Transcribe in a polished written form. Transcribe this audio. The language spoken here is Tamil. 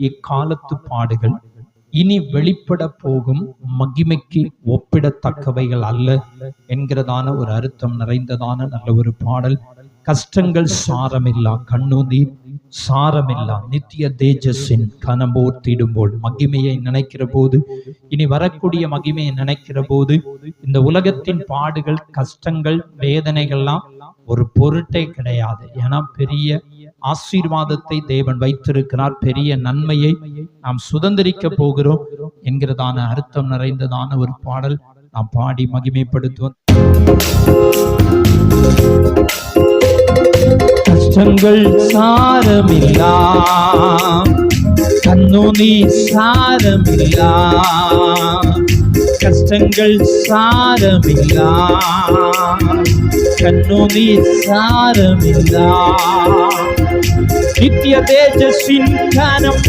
இக்காலத்து பாடுகள் இனி வெளிப்பட போகும் மகிமைக்கு ஒப்பிடத்தக்கவைகள் அல்ல என்கிறதான ஒரு அர்த்தம் நிறைந்ததான நல்ல ஒரு பாடல். கஷ்டங்கள் சாரமில்லா, கண்ணுநீர் சாரமில்லா, நித்திய தேஜஸின் கனம்போர்த்திடும்போல் மகிமையை நினைக்கிற போது, இனி வரக்கூடிய மகிமையை நினைக்கிற போது, இந்த உலகத்தின் பாடுகள், கஷ்டங்கள், வேதனைகள்லாம் ஒரு பொருட்டே கிடையாது. ஏன்னா பெரிய ஆசீர்வாதத்தை தேவன் வைத்திருக்கிறார், பெரிய நன்மையை நாம் சுதந்திரிக்க போகிறோம் என்கிறதான அர்த்தம் நிறைந்ததான ஒரு பாடல் நாம் பாடி மகிமைப்படுத்துவோம். கஷ்டங்கள் சாரமில்லா, கண்ணுநீர் சாரமில்லா, கஷ்டங்கள் சாரமில்லா, கண்ணுநீர் சாரமில்லா, நித்திய தேஜஸின் கனம்